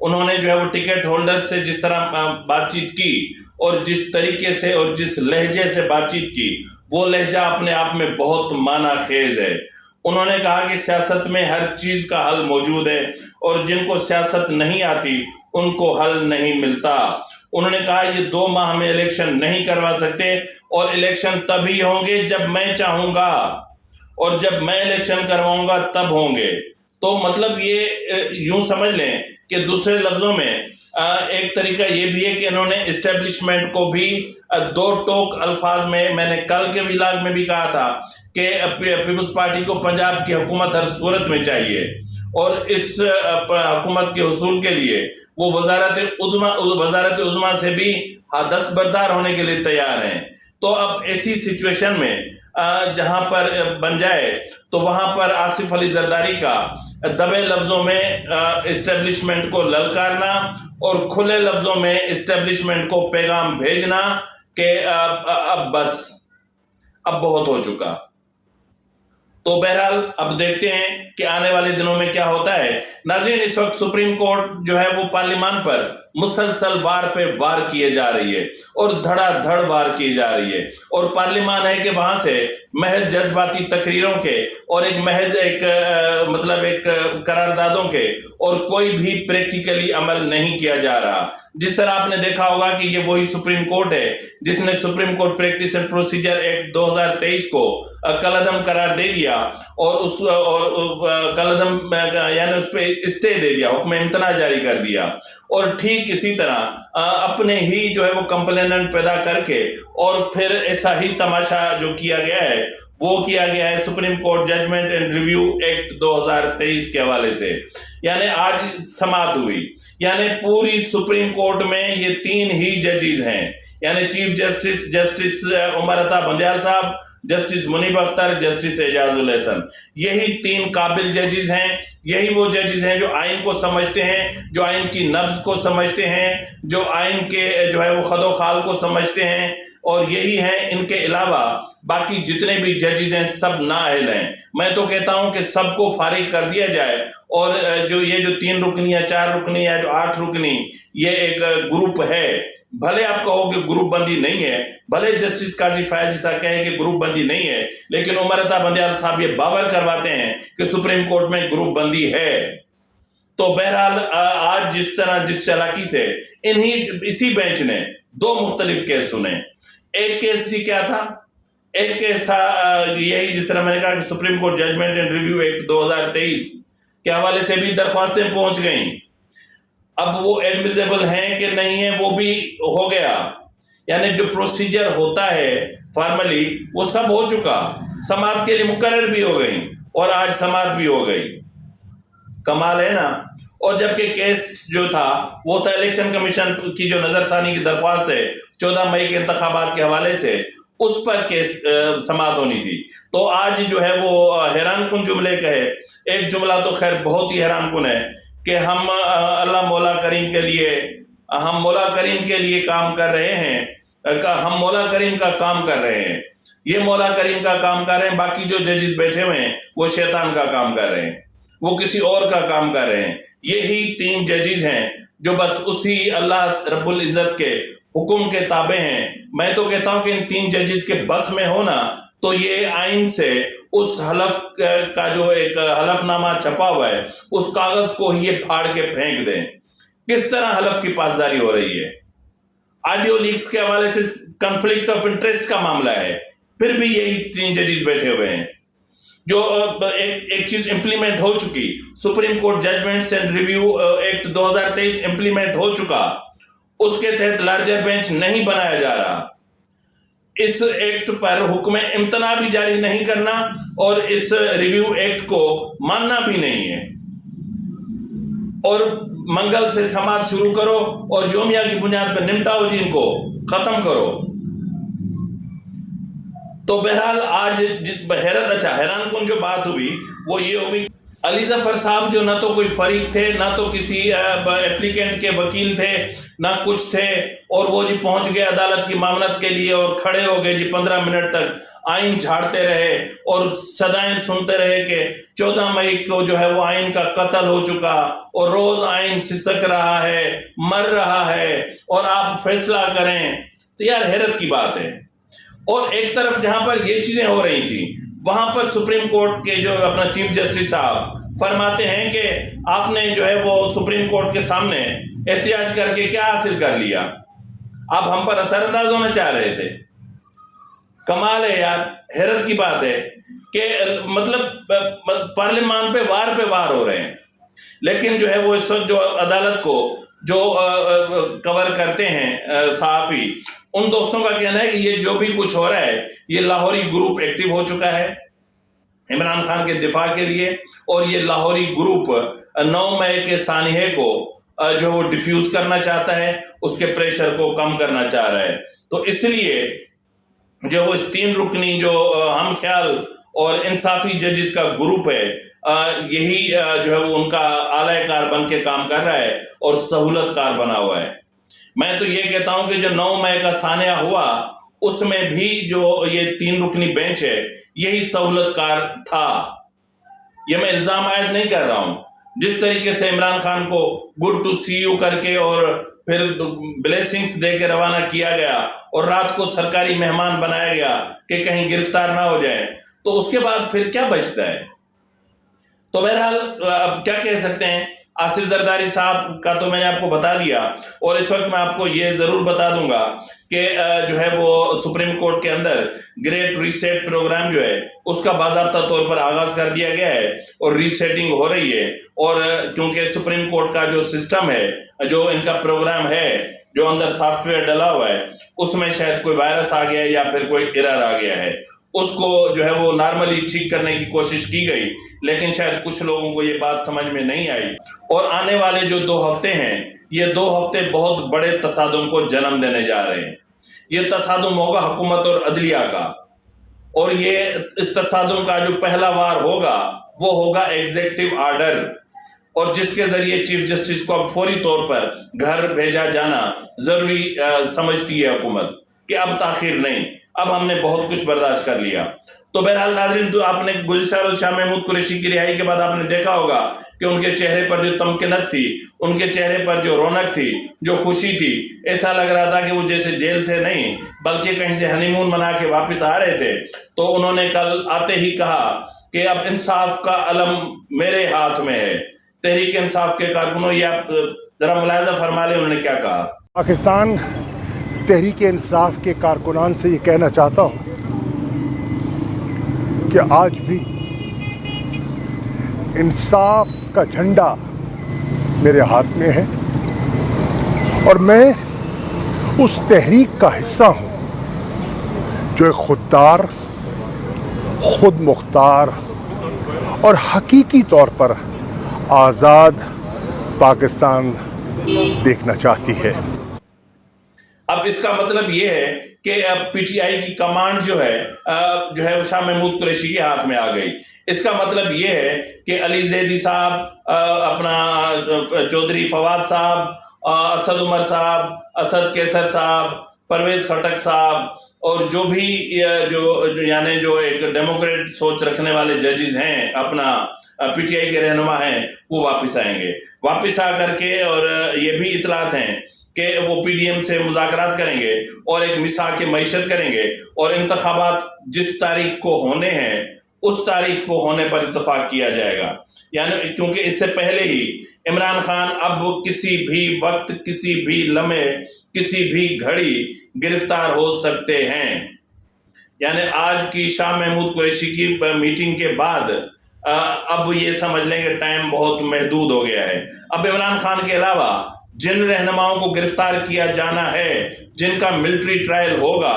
انہوں نے جو ہے وہ ٹکٹ ہولڈر سے جس طرح بات چیت کی اور جس طریقے سے اور جس لہجے سے بات چیت کی، وہ لہجہ اپنے آپ میں بہت معنی خیز ہے۔ انہوں نے کہا کہ سیاست میں ہر چیز کا حل موجود ہے اور جن کو سیاست نہیں آتی ان کو حل نہیں ملتا۔ انہوں نے کہا یہ 2 ماہ میں الیکشن نہیں کروا سکتے اور الیکشن تبھی ہوں گے جب میں چاہوں گا، اور جب میں الیکشن کرواؤں گا تب ہوں گے۔ تو مطلب یہ یوں سمجھ لیں کہ دوسرے لفظوں میں ایک طریقہ یہ بھی ہے کہ انہوں نے اسٹیبلشمنٹ کو بھی 2 ٹوک الفاظ میں نے کل کے ویلاگ میں بھی کہا تھا کہ پیپلز پارٹی کو پنجاب کی حکومت ہر صورت میں چاہیے، اور اس حکومت کے حصول کے لیے وہ وزارت عظمیٰ سے بھی دستبردار ہونے کے لیے تیار ہیں۔ تو اب ایسی سچویشن میں جہاں پر بن جائے تو وہاں پر آصف علی زرداری کا دبے لفظوں میں اسٹیبلشمنٹ کو للکارنا اور کھلے لفظوں میں اسٹیبلشمنٹ کو پیغام بھیجنا کہ اب بس، اب بہت ہو چکا۔ تو بہرحال اب دیکھتے ہیں کہ آنے والے دنوں میں کیا ہوتا ہے۔ ناظرین، اس وقت سپریم کورٹ جو ہے وہ پارلیمان پر مسلسل وار پہ وار کیے جا رہی ہے اور دھڑا دھڑ وار کی جا رہی ہے، اور پارلیمان ہے کہ وہاں سے محض جذباتی تقریروں کے اور محض ایک قراردادوں کے اور کوئی بھی پریکٹیکلی عمل نہیں کیا جا رہا۔ جس طرح آپ نے دیکھا ہوگا کہ یہ وہی سپریم کورٹ ہے جس نے supreme court practice and procedure act 2023 کو کالعدم قرار دے دیا اور کالعدم یعنی اس پہ اسٹے دے دیا، حکم امتناع جاری کر دیا، اور ٹھیک اسی طرح اپنے ہی جو ہے وہ کمپلیننٹ پیدا کر کے اور پھر ایسا ہی تماشا جو کیا گیا ہے وہ کیا گیا ہے Supreme Court Judgment and review act 2023 کے حوالے سے۔ یعنی آج سماعت ہوئی، یعنی پوری سپریم کورٹ میں یہ 3 ہی ججز ہیں، یعنی چیف جسٹس عمر عطا بندیال صاحب، جسٹس منیب اختر، جسٹس اعجاز الحسن، یہی 3 قابل ججز ہیں۔ یہی وہ ججز ہیں جو آئین کو سمجھتے ہیں، جو آئین کی نبض کو سمجھتے ہیں، جو آئین کے جو ہے وہ خد و خال کو سمجھتے ہیں، اور یہی ہیں۔ ان کے علاوہ باقی جتنے بھی ججز ہیں سب نااہل ہیں۔ میں تو کہتا ہوں کہ سب کو فارغ کر دیا جائے، اور جو 3 رکنی یا 4 رکنی یا جو 8 رکنی یہ ایک گروپ ہے، بھلے آپ کہو کہ گروپ بندی نہیں ہے، بھلے جسٹس قاضی فیاض عیسیٰ کہیں کہ گروپ بندی نہیں ہے، لیکن عمر عطا بندیال صاحب یہ باور کرواتے ہیں کہ سپریم کورٹ میں گروپ بندی ہے۔ تو بہرحال آج جس چالاکی سے اسی بینچ نے 2 مختلف کیس سنے۔ ایک کیس کیا تھا؟ ایک کیس تھا یہی جس طرح میں نے کہا کہ Supreme Court Judgment and review act 2023 کے حوالے سے بھی درخواستیں پہنچ گئیں۔ اب وہ ایڈمیزیبل ہیں کہ نہیں ہیں وہ بھی ہو گیا، یعنی جو پروسیجر ہوتا ہے فارملی وہ سب ہو چکا، سماعت کے لیے مقرر بھی ہو گئی اور آج سماعت بھی ہو گئی۔ کمال ہے نا۔ اور جبکہ کیس جو تھا وہ تھا الیکشن کمیشن کی جو نظر ثانی کی درخواست ہے 14 مئی کے انتخابات کے حوالے سے، اس پر کیس سماعت ہونی تھی۔ تو آج جو ہے وہ حیران کن جملے کا ہے۔ ایک جملہ تو خیر بہت ہی حیران کن ہے کہ ہم اللہ مولا کریم کے لیے کام کر رہے ہیں، ہم مولا کریم کا کام کر رہے ہیں، یہ مولا کریم کا کام کر رہے ہیں، باقی جو ججز بیٹھے ہوئے ہیں وہ شیطان کا کام کر رہے ہیں، وہ کسی اور کا کام کر رہے ہیں۔ یہی 3 ججز ہیں جو بس اسی اللہ رب العزت کے حکم کے تابع ہیں۔ میں تو کہتا ہوں کہ ان 3 ججز کے بس میں ہونا تو یہ آئین سے اس حلف کا جو ایک حلف نامہ چھپا ہوا ہے اس کاغذ کو ہی یہ پھاڑ کے پھینک دیں۔ کس طرح حلف کی پاسداری ہو رہی ہے؟ آڈیو لیکس کے حوالے سے کنفلکٹ آف انٹرسٹ کا معاملہ ہے، پھر بھی یہی 3 ججز بیٹھے ہوئے ہیں۔ جو ایک چیز امپلیمنٹ ہو چکی، supreme court judgments and review act 2023 implement ہو چکا، اس کے تحت لارجر بینچ نہیں بنایا جا رہا۔ اس ایکٹ پر حکم امتناع بھی جاری نہیں کرنا اور اس ریویو ایکٹ کو ماننا بھی نہیں ہے، اور منگل سے سماعت شروع کرو اور یومیہ کی بنیاد پر نمٹاؤ جی، ان کو ختم کرو۔ تو بہرحال آج حیران کن جو بات ہوئی وہ یہ ہوئی علی ظفر صاحب جو نہ تو کوئی فریق تھے، نہ تو کسی اپلیکینٹ کے وکیل تھے، نہ کچھ تھے، اور وہ جی پہنچ گئے عدالت کی معاملت کے لیے اور کھڑے ہو گئے جی 15 منٹ تک آئین جھاڑتے رہے اور صدائیں سنتے رہے کہ 14 مئی کو جو ہے وہ آئین کا قتل ہو چکا اور روز آئین سسک رہا ہے، مر رہا ہے، اور آپ فیصلہ کریں. تو یار حیرت کی بات ہے. اور ایک طرف جہاں پر یہ چیزیں ہو رہی تھیں، وہاں پر سپریم کورٹ کے جو اپنا چیف جسٹس صاحب فرماتے ہیں کہ آپ نے جو ہے وہ سپریم کورٹ کے سامنے احتجاج کر کے کیا حاصل کر لیا؟ آپ ہم پر اثر انداز ہونا چاہ رہے تھے. کمال ہے یار، حیرت کی بات ہے کہ مطلب پارلیمان پہ وار ہو رہے ہیں، لیکن جو ہے وہ اس وقت جو عدالت کو جو کور کرتے ہیں صحافی، ان دوستوں کا کہنا ہے کہ یہ جو بھی کچھ ہو رہا ہے یہ لاہوری گروپ ایکٹیو ہو چکا ہے عمران خان کے دفاع کے لیے، اور یہ لاہوری گروپ 9 مئی کے سانحے کو جو وہ ڈیفیوز کرنا چاہتا ہے، اس کے پریشر کو کم کرنا چاہ رہا ہے. تو اس لیے جو وہ اس 3 رکنی جو ہم خیال اور انصافی ججز کا گروپ ہے، یہی جو ہے وہ ان کا اعلی کار بن کے کام کر رہا ہے اور سہولت کار بنا ہوا ہے. میں تو یہ کہتا ہوں کہ جو 9 مئی کا سانحہ ہوا اس میں بھی جو یہ 3 رکنی بینچ ہے یہی سہولت کار تھا. یہ میں الزام عائد نہیں کر رہا ہوں. جس طریقے سے عمران خان کو گڈ ٹو سی یو کر کے اور پھر بلیسنگز دے کے روانہ کیا گیا اور رات کو سرکاری مہمان بنایا گیا کہ کہیں گرفتار نہ ہو جائیں، تو اس کے بعد پھر کیا بچتا ہے؟ تو بہرحال اب کیا کہہ سکتے ہیں. آصف زرداری صاحب کا تو میں نے آپ کو بتا دیا، اور اس وقت میں آپ کو یہ ضرور بتا دوں گا کہ جو ہے وہ سپریم کورٹ کے اندر گریٹ ریسیٹ پروگرام جو ہے اس کا باضابطہ طور پر آغاز کر دیا گیا ہے اور ریسیٹنگ ہو رہی ہے. اور کیونکہ سپریم کورٹ کا جو سسٹم ہے، جو ان کا پروگرام ہے، جو اندر سافٹ ویئر ڈلا ہوا ہے، اس میں شاید کوئی وائرس آ گیا ہے یا پھر کوئی ایرر آ گیا ہے. اس کو جو ہے وہ نارملی ٹھیک کرنے کی کوشش کی گئی، لیکن شاید کچھ لوگوں کو یہ بات سمجھ میں نہیں آئی. اور آنے والے جو 2 ہفتے ہیں، یہ 2 ہفتے بہت بڑے تصادم کو جنم دینے جا رہے ہیں. یہ تصادم ہوگا حکومت اور عدلیہ کا، اور یہ اس تصادم کا جو پہلا وار ہوگا وہ ہوگا ایگزیکٹو آرڈر، اور جس کے ذریعے چیف جسٹس کو اب فوری طور پر گھر بھیجا جانا ضروری سمجھتی ہے حکومت کہ اب تاخیر نہیں، اب ہم نے بہت کچھ برداشت کر لیا. تو بہرحال ناظرین، تو آپ نے گزشتہ روز شاہ محمود قریشی کی رہائی کے بعد آپ نے دیکھا ہوگا کہ ان کے چہرے پر جو تمکنت تھی، ان کے چہرے پر جو رونق تھی، جو خوشی تھی، ایسا لگ رہا تھا کہ وہ جیسے جیل سے نہیں بلکہ کہیں سے ہنی مون منا کے واپس آ رہے تھے. تو انہوں نے کل آتے ہی کہا کہ اب انصاف کا علم میرے ہاتھ میں ہے. تحریک انصاف کے کارکنوں، یہ آپ ذرا ملاحظہ فرما لیں انہوں نے کیا کہا. پاکستان تحریک انصاف کے کارکنان سے یہ کہنا چاہتا ہوں کہ آج بھی انصاف کا جھنڈا میرے ہاتھ میں ہے، اور میں اس تحریک کا حصہ ہوں جو ایک خوددار، خود مختار اور حقیقی طور پر آزاد پاکستان دیکھنا چاہتی ہے. اب اس کا مطلب یہ ہے کہ اب پی ٹی آئی کی کمانڈ جو ہے وہ شاہ محمود قریشی کے ہاتھ میں آ گئی. اس کا مطلب یہ ہے کہ علی زیدی صاحب، اپنا چودھری فواد صاحب، اسد عمر صاحب، اسد کیسر صاحب، پرویز خٹک صاحب، اور جو بھی جو ایک ڈیموکریٹ سوچ رکھنے والے ججز ہیں، اپنا پی ٹی آئی کے رہنما ہیں، وہ واپس آئیں گے. واپس آ کر کے اور یہ بھی اطلاعات ہیں کہ وہ پی ڈی ایم سے مذاکرات کریں گے اور ایک مساق معیشت کریں گے، اور انتخابات جس تاریخ کو ہونے ہیں اس تاریخ کو ہونے پر اتفاق کیا جائے گا. یعنی کیونکہ اس سے پہلے ہی عمران خان اب کسی بھی وقت، کسی بھی لمحے، کسی بھی گھڑی گرفتار ہو سکتے ہیں. یعنی آج کی شاہ محمود قریشی کی میٹنگ کے بعد اب یہ سمجھ لیں کہ ٹائم بہت محدود ہو گیا ہے. اب عمران خان کے علاوہ جن رہنماؤں کو گرفتار کیا جانا ہے، جن کا ملٹری ٹرائل ہوگا،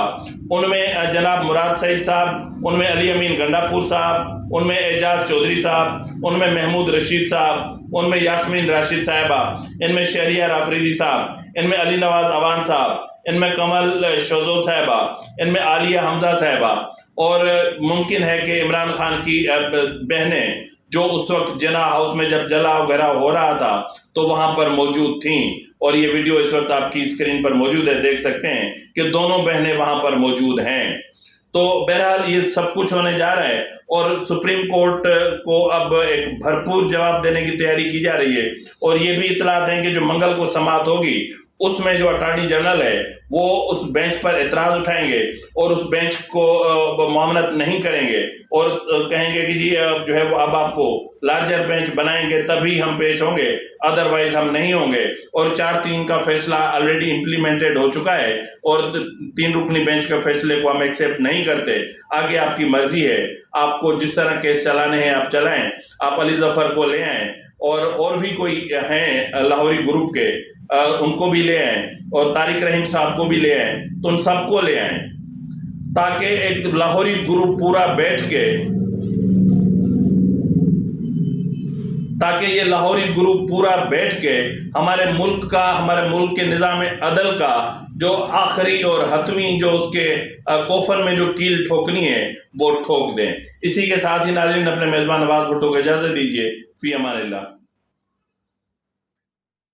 ان میں جناب مراد سعید صاحب، ان میں علی امین گنڈاپور صاحب، ان میں اعجاز چودھری صاحب، ان میں محمود رشید صاحب، ان میں یاسمین راشد صاحبہ، ان میں شہریار آفریدی صاحب، ان میں علی نواز اوان صاحب، ان میں کمل شوزو صاحبہ، ان میں عالیہ حمزہ صاحبہ، اور ممکن ہے کہ عمران خان کی بہنیں جو اس وقت جنا ہاؤس میں جب جلا وغیرہ ہو رہا تھا تو وہاں پر موجود تھیں، اور یہ ویڈیو اس وقت آپ کی اسکرین پر موجود ہے، دیکھ سکتے ہیں کہ دونوں بہنیں وہاں پر موجود ہیں۔ تو بہرحال یہ سب کچھ ہونے جا رہا ہے، اور سپریم کورٹ کو اب ایک بھرپور جواب دینے کی تیاری کی جا رہی ہے، اور یہ بھی اطلاعات ہیں کہ جو منگل کو سماعت ہوگی اس میں جو اٹارنی جنرل ہے وہ اس بینچ پر اعتراض اٹھائیں گے اور اس بینچ کو معاملت نہیں کریں گے، اور کہیں گے کہ جی جو ہے وہ اب آپ کو لارجر بینچ بنائیں گے تبھی ہم پیش ہوں گے، ادروائز ہم نہیں ہوں گے۔ اور 4-3 کا فیصلہ آلریڈی امپلیمنٹڈ ہو چکا ہے، اور 3 رکنی بینچ کے فیصلے کو ہم ایکسیپٹ نہیں کرتے۔ آگے آپ کی مرضی ہے، آپ کو جس طرح کیس چلانے ہیں آپ چلائیں، آپ علی ظفر کو لے آئیں، اور بھی کوئی ہیں لاہوری گروپ کے ان کو بھی لے آئیں، اور طارق رحیم صاحب کو بھی لے آئیں، تو ان سب کو لے آئیں، تاکہ ایک لاہوری گروپ پورا بیٹھ کے، تاکہ یہ لاہوری گروپ پورا بیٹھ کے ہمارے ملک کے نظام عدل کا جو آخری اور حتمی جو اس کے کوفن میں جو کیل ٹھوکنی ہے وہ ٹھوک دیں۔ اسی کے ساتھ ہی ناظرین اپنے میزبان نواز بھٹو کو اجازت دیجیے، فی امان اللہ۔